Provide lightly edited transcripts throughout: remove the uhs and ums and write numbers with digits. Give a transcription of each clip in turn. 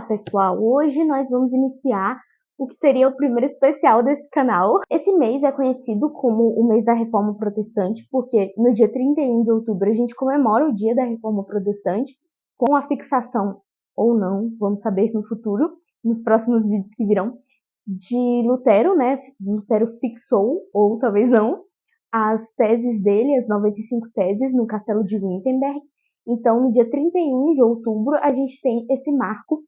pessoal! Hoje nós vamos iniciar o que seria o primeiro especial desse canal. Esse mês é conhecido como o mês da Reforma Protestante, porque no dia 31 de outubro a gente comemora o dia da Reforma Protestante, com a fixação, ou não, vamos saber no futuro, nos próximos vídeos que virão, de Lutero, né? Lutero fixou, ou talvez não, as teses dele, as 95 teses, no Castelo de Wittenberg. Então, no dia 31 de outubro, a gente tem esse marco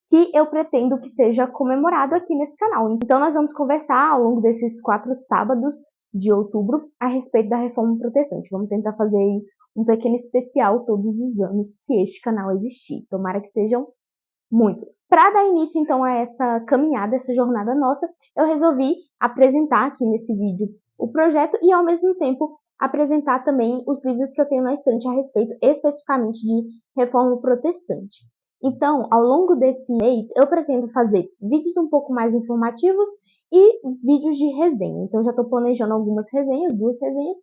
que eu pretendo que seja comemorado aqui nesse canal. Então, nós vamos conversar ao longo desses 4 sábados de outubro a respeito da Reforma Protestante. Vamos tentar fazer aí um pequeno especial todos os anos que este canal existir. Tomara que sejam muitos. Para dar início, então, a essa caminhada, essa jornada nossa, eu resolvi apresentar aqui nesse vídeo o projeto e, ao mesmo tempo, apresentar também os livros que eu tenho na estante a respeito especificamente de Reforma Protestante. Então, ao longo desse mês, eu pretendo fazer vídeos um pouco mais informativos e vídeos de resenha. Então, já estou planejando algumas resenhas, 2 resenhas,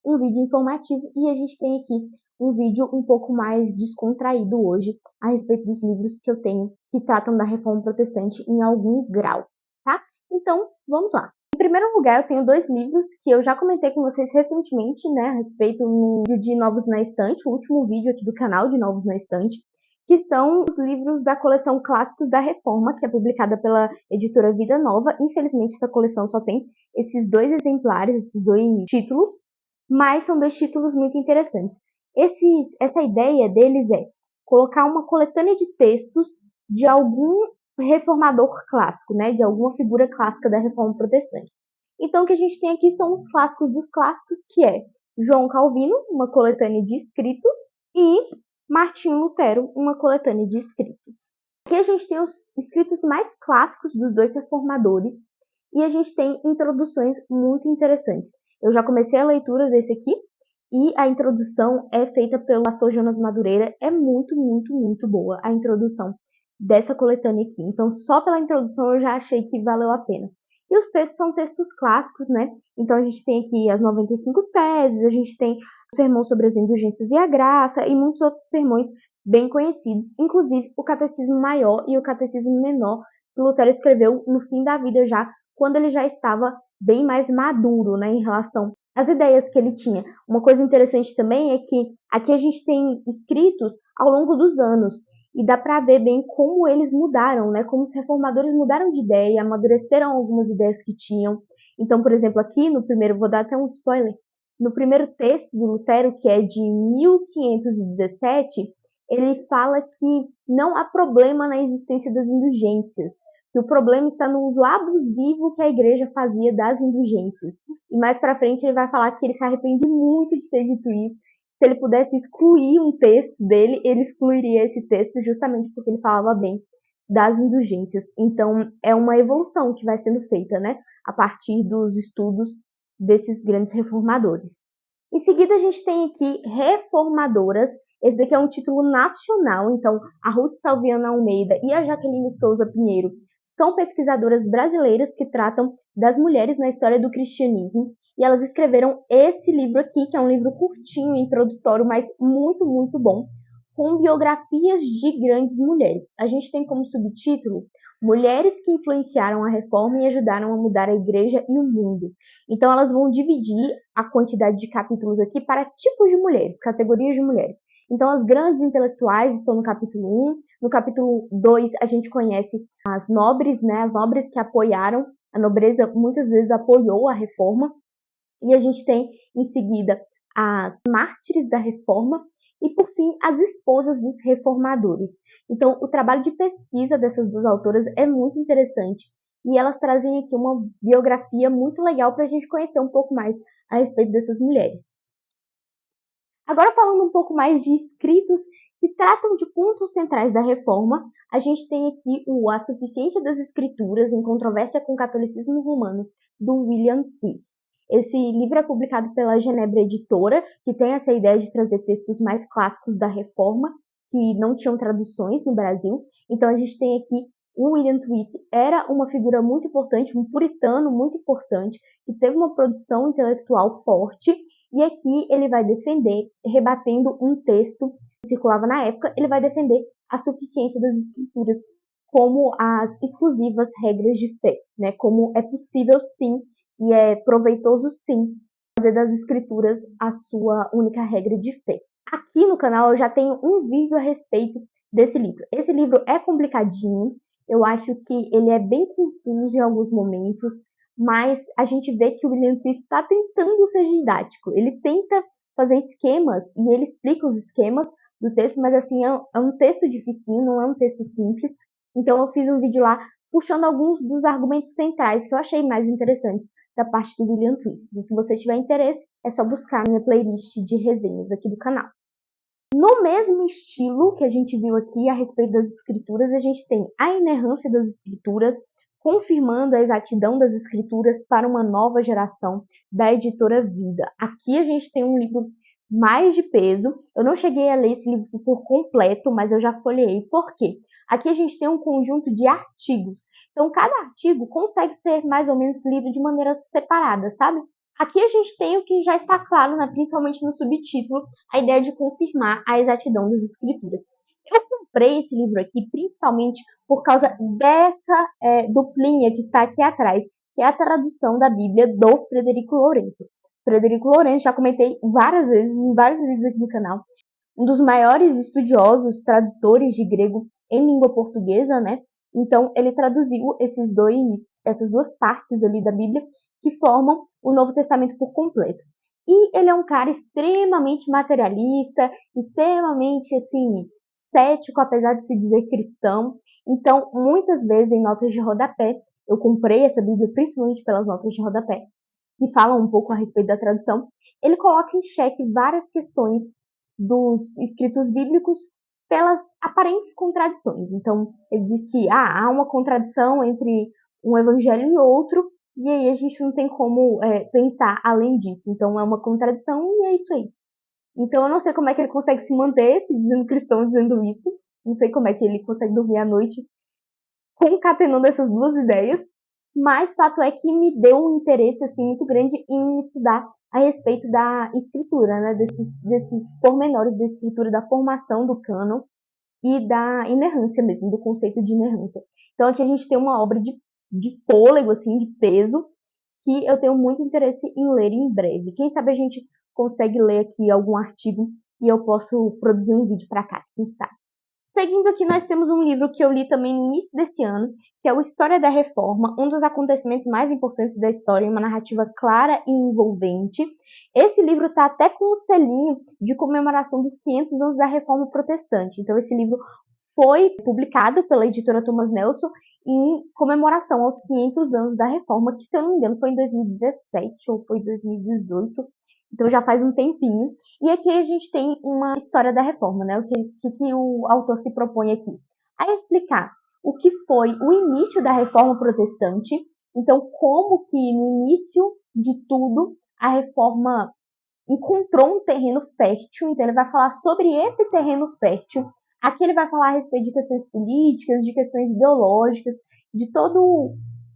um vídeo informativo, e a gente tem aqui um vídeo um pouco mais descontraído hoje a respeito dos livros que eu tenho que tratam da Reforma Protestante em algum grau, tá? Então, vamos lá. Em primeiro lugar, eu tenho 2 livros que eu já comentei com vocês recentemente, né, a respeito no vídeo de Novos na Estante, o último vídeo aqui do canal de Novos na Estante, que são os livros da coleção Clássicos da Reforma, que é publicada pela editora Vida Nova. Infelizmente, essa coleção só tem esses 2 exemplares, esses 2 títulos, mas são 2 títulos muito interessantes. Essa ideia deles é colocar uma coletânea de textos de algum reformador clássico, né, de alguma figura clássica da Reforma Protestante. Então, o que a gente tem aqui são os clássicos dos clássicos, que é João Calvino, uma coletânea de escritos, e Martinho Lutero, uma coletânea de escritos. Aqui a gente tem os escritos mais clássicos dos 2 reformadores, e a gente tem introduções muito interessantes. Eu já comecei a leitura desse aqui, e a introdução é feita pelo pastor Jonas Madureira. É muito, muito, muito boa a introdução dessa coletânea aqui. Então, só pela introdução eu já achei que valeu a pena. E os textos são textos clássicos, né? Então, a gente tem aqui as 95 teses, a gente tem o sermão sobre as indulgências e a graça, e muitos outros sermões bem conhecidos, inclusive o Catecismo Maior e o Catecismo Menor, que Lutero escreveu no fim da vida já, quando ele já estava bem mais maduro, né, em relação as ideias que ele tinha. Uma coisa interessante também é que aqui a gente tem escritos ao longo dos anos, e dá para ver bem como eles mudaram, né? Como os reformadores mudaram de ideia, amadureceram algumas ideias que tinham. Então, por exemplo, aqui no primeiro, vou dar até um spoiler, no primeiro texto de Lutero, que é de 1517, ele fala que não há problema na existência das indulgências, que o problema está no uso abusivo que a igreja fazia das indulgências. E mais para frente ele vai falar que ele se arrepende muito de ter dito isso. Se ele pudesse excluir um texto dele, ele excluiria esse texto justamente porque ele falava bem das indulgências. Então, é uma evolução que vai sendo feita, né, a partir dos estudos desses grandes reformadores. Em seguida, a gente tem aqui Reformadoras. Esse daqui é um título nacional, então a Ruth Salviana Almeida e a Jaqueline Souza Pinheiro são pesquisadoras brasileiras que tratam das mulheres na história do cristianismo, e elas escreveram esse livro aqui, que é um livro curtinho, introdutório, mas muito, muito bom, com biografias de grandes mulheres. A gente tem como subtítulo Mulheres que influenciaram a reforma e ajudaram a mudar a igreja e o mundo. Então elas vão dividir a quantidade de capítulos aqui para tipos de mulheres, categorias de mulheres. Então as grandes intelectuais estão no capítulo 1, no capítulo 2 a gente conhece as nobres, né, as nobres que apoiaram, a nobreza muitas vezes apoiou a reforma, e a gente tem em seguida as mártires da reforma, e, por fim, as esposas dos reformadores. Então, o trabalho de pesquisa dessas 2 autoras é muito interessante, e elas trazem aqui uma biografia muito legal para a gente conhecer um pouco mais a respeito dessas mulheres. Agora, falando um pouco mais de escritos que tratam de pontos centrais da reforma, a gente tem aqui A Suficiência das Escrituras em Controvérsia com o Catolicismo Romano, do William Twiss. Esse livro é publicado pela Genebra Editora, que tem essa ideia de trazer textos mais clássicos da Reforma, que não tinham traduções no Brasil. Então a gente tem aqui o William Twiss, era uma figura muito importante, um puritano muito importante, que teve uma produção intelectual forte, e aqui ele vai defender, rebatendo um texto que circulava na época, ele vai defender a suficiência das Escrituras como as exclusivas regras de fé, né? Como é possível sim e é proveitoso sim fazer das escrituras a sua única regra de fé. Aqui no canal eu já tenho um vídeo a respeito desse livro. Esse livro é complicadinho, eu acho que ele é bem confuso em alguns momentos, mas a gente vê que o William Twist está tentando ser didático. Ele tenta fazer esquemas e ele explica os esquemas do texto, mas assim, é um texto dificinho, não é um texto simples. Então eu fiz um vídeo lá puxando alguns dos argumentos centrais que eu achei mais interessantes da parte do William Twist. Então, se você tiver interesse, é só buscar minha playlist de resenhas aqui do canal. No mesmo estilo que a gente viu aqui a respeito das escrituras, a gente tem a inerrância das escrituras, confirmando a exatidão das escrituras para uma nova geração, da editora Vida. Aqui a gente tem um livro mais de peso. Eu não cheguei a ler esse livro por completo, mas eu já folheei. Por quê? Aqui a gente tem um conjunto de artigos. Então, cada artigo consegue ser mais ou menos lido de maneira separada, sabe? Aqui a gente tem o que já está claro, né, principalmente no subtítulo, a ideia de confirmar a exatidão das escrituras. Eu comprei esse livro aqui principalmente por causa dessa duplinha que está aqui atrás, que é a tradução da Bíblia do Frederico Lourenço. Frederico Lourenço, já comentei várias vezes em vários vídeos aqui no canal, um dos maiores estudiosos, tradutores de grego em língua portuguesa, né? Então, ele traduziu essas duas partes ali da Bíblia que formam o Novo Testamento por completo. E ele é um cara extremamente materialista, extremamente, assim, cético, apesar de se dizer cristão. Então, muitas vezes, em notas de rodapé, eu comprei essa Bíblia principalmente pelas notas de rodapé, que falam um pouco a respeito da tradução, ele coloca em xeque várias questões dos escritos bíblicos pelas aparentes contradições. Então, ele diz que há uma contradição entre um evangelho e outro, e aí a gente não tem como pensar além disso. Então, é uma contradição e é isso aí. Então, eu não sei como é que ele consegue se manter se dizendo cristão, dizendo isso. Não sei como é que ele consegue dormir à noite concatenando essas duas ideias, mas fato é que me deu um interesse assim muito grande em estudar a respeito da escritura, né, desses pormenores da escritura, da formação do cânon e da inerrância mesmo, do conceito de inerrância. Então aqui a gente tem uma obra de fôlego, assim, de peso, que eu tenho muito interesse em ler em breve. Quem sabe a gente consegue ler aqui algum artigo e eu posso produzir um vídeo para cá, quem sabe. Seguindo aqui, nós temos um livro que eu li também no início desse ano, que é o História da Reforma, um dos acontecimentos mais importantes da história, uma narrativa clara e envolvente. Esse livro está até com um selinho de comemoração dos 500 anos da Reforma Protestante. Então, esse livro foi publicado pela editora Thomas Nelson em comemoração aos 500 anos da Reforma, que, se eu não me engano, foi em 2017 ou foi 2018. Então já faz um tempinho. E aqui a gente tem uma história da reforma, né? O que o autor se propõe aqui? A explicar o que foi o início da reforma protestante. Então, como que no início de tudo a reforma encontrou um terreno fértil. Então, ele vai falar sobre esse terreno fértil. Aqui ele vai falar a respeito de questões políticas, de questões ideológicas, de todo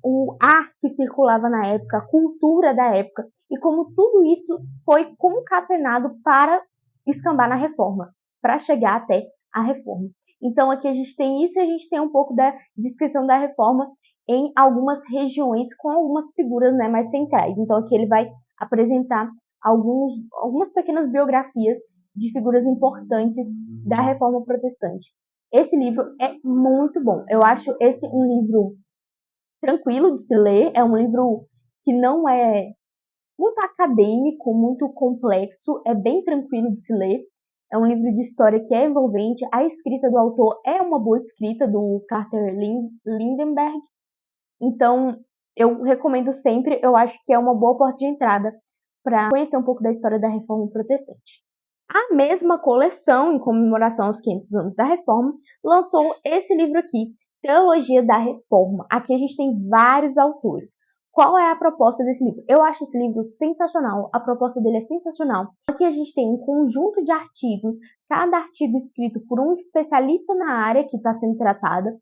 o ar que circulava na época, a cultura da época, e como tudo isso foi concatenado para escambar na reforma, para chegar até a reforma. Então aqui a gente tem isso e a gente tem um pouco da descrição da reforma em algumas regiões com algumas figuras, né, mais centrais. Então aqui ele vai apresentar algumas pequenas biografias de figuras importantes da Reforma Protestante. Esse livro é muito bom. Eu acho esse um livro tranquilo de se ler, é um livro que não é muito acadêmico, muito complexo, é bem tranquilo de se ler. É um livro de história que é envolvente, a escrita do autor é uma boa escrita, do Carter Lindenberg. Então, eu recomendo sempre, eu acho que é uma boa porta de entrada para conhecer um pouco da história da Reforma Protestante. A mesma coleção, em comemoração aos 500 anos da Reforma, lançou esse livro aqui, Teologia da Reforma. Aqui a gente tem vários autores. Qual é a proposta desse livro? Eu acho esse livro sensacional, a proposta dele é sensacional. Aqui a gente tem um conjunto de artigos, cada artigo escrito por um especialista na área que está sendo tratada,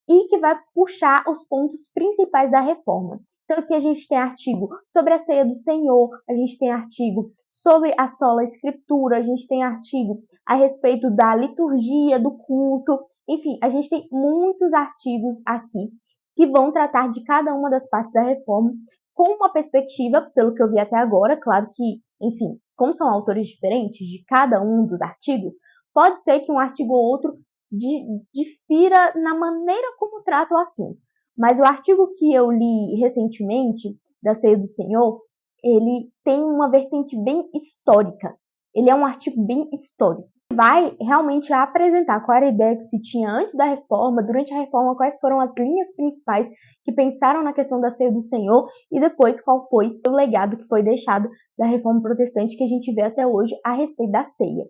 e que vai puxar os pontos principais da reforma. Então aqui a gente tem artigo sobre a ceia do Senhor, a gente tem artigo sobre a sola escritura, a gente tem artigo a respeito da liturgia, do culto, Enfim, a gente tem muitos artigos aqui que vão tratar de cada uma das partes da reforma com uma perspectiva, pelo que eu vi até agora, claro que, enfim, como são autores diferentes de cada um dos artigos, pode ser que um artigo ou outro difira na maneira como trata o assunto. Mas o artigo que eu li recentemente, da Ceia do Senhor, ele tem uma vertente bem histórica. Ele é um artigo bem histórico. Vai realmente apresentar qual era a ideia que se tinha antes da reforma, durante a reforma, quais foram as linhas principais que pensaram na questão da Ceia do Senhor e depois qual foi o legado que foi deixado da reforma protestante que a gente vê até hoje a respeito da ceia.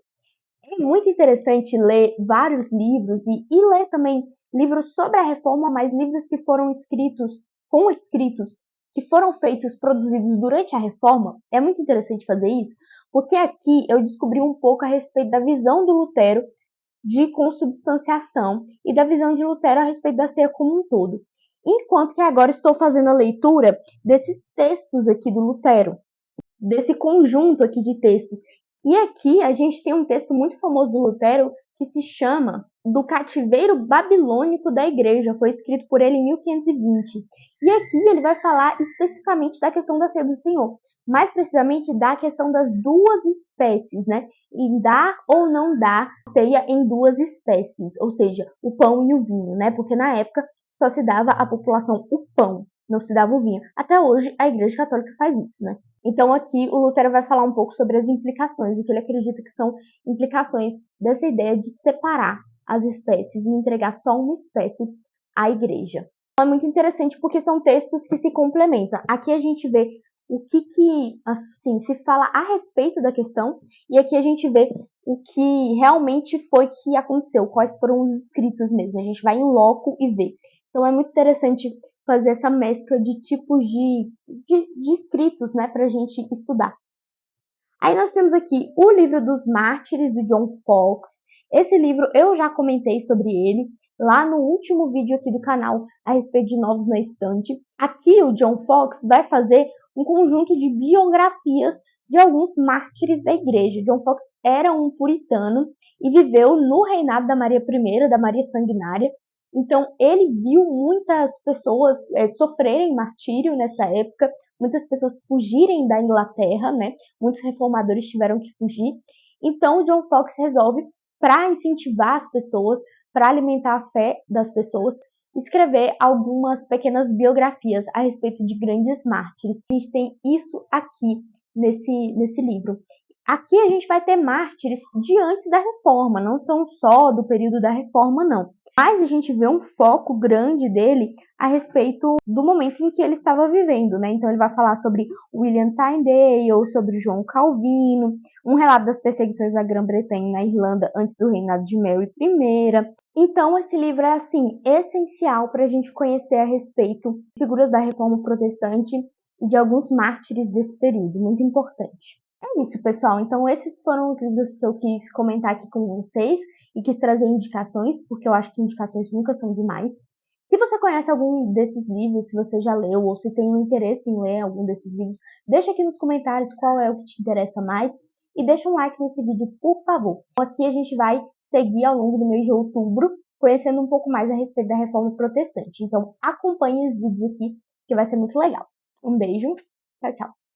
É muito interessante ler vários livros e ler também livros sobre a reforma, mas livros que foram escritos que foram feitos, produzidos durante a reforma. É muito interessante fazer isso, porque aqui eu descobri um pouco a respeito da visão do Lutero de consubstanciação e da visão de Lutero a respeito da ceia como um todo. Enquanto que agora estou fazendo a leitura desses textos aqui do Lutero, desse conjunto aqui de textos. E aqui a gente tem um texto muito famoso do Lutero que se chama Do Cativeiro Babilônico da Igreja, foi escrito por ele em 1520. E aqui ele vai falar especificamente da questão da ceia do Senhor, mais precisamente da questão das duas espécies, né? E dar ou não dar ceia em duas espécies, ou seja, o pão e o vinho, né? Porque na época só se dava à população o pão, não se dava o vinho. Até hoje a Igreja Católica faz isso, né? Então aqui o Lutero vai falar um pouco sobre as implicações, o que ele acredita que são implicações dessa ideia de separar as espécies e entregar só uma espécie à igreja. Então, é muito interessante porque são textos que se complementam. Aqui a gente vê o que assim, se fala a respeito da questão e aqui a gente vê o que realmente foi que aconteceu, quais foram os escritos mesmo. A gente vai em loco e vê. Então é muito interessante fazer essa mescla de tipos de escritos, né, para a gente estudar. Aí nós temos aqui o livro dos Mártires, do John Foxe. Esse livro eu já comentei sobre ele lá no último vídeo aqui do canal a respeito de Novos na Estante. Aqui o John Foxe vai fazer um conjunto de biografias de alguns mártires da igreja. John Foxe era um puritano e viveu no reinado da Maria I, da Maria Sanguinária. Então ele viu muitas pessoas sofrerem martírio nessa época, muitas pessoas fugirem da Inglaterra, né? Muitos reformadores tiveram que fugir. Então, o John Foxe resolve, para incentivar as pessoas, para alimentar a fé das pessoas, escrever algumas pequenas biografias a respeito de grandes mártires. A gente tem isso aqui nesse livro. Aqui a gente vai ter mártires de antes da reforma, não são só do período da reforma, não. Mas a gente vê um foco grande dele a respeito do momento em que ele estava vivendo, né? Então ele vai falar sobre William Tyndale, sobre João Calvino, um relato das perseguições na Grã-Bretanha e na Irlanda antes do reinado de Mary I. Então esse livro é, assim, essencial para a gente conhecer a respeito de figuras da Reforma Protestante e de alguns mártires desse período, muito importante. É isso, pessoal. Então, esses foram os livros que eu quis comentar aqui com vocês e quis trazer indicações, porque eu acho que indicações nunca são demais. Se você conhece algum desses livros, se você já leu ou se tem um interesse em ler algum desses livros, deixa aqui nos comentários qual é o que te interessa mais e deixa um like nesse vídeo, por favor. Aqui a gente vai seguir ao longo do mês de outubro, conhecendo um pouco mais a respeito da Reforma Protestante. Então, acompanhe os vídeos aqui, que vai ser muito legal. Um beijo, tchau, tchau.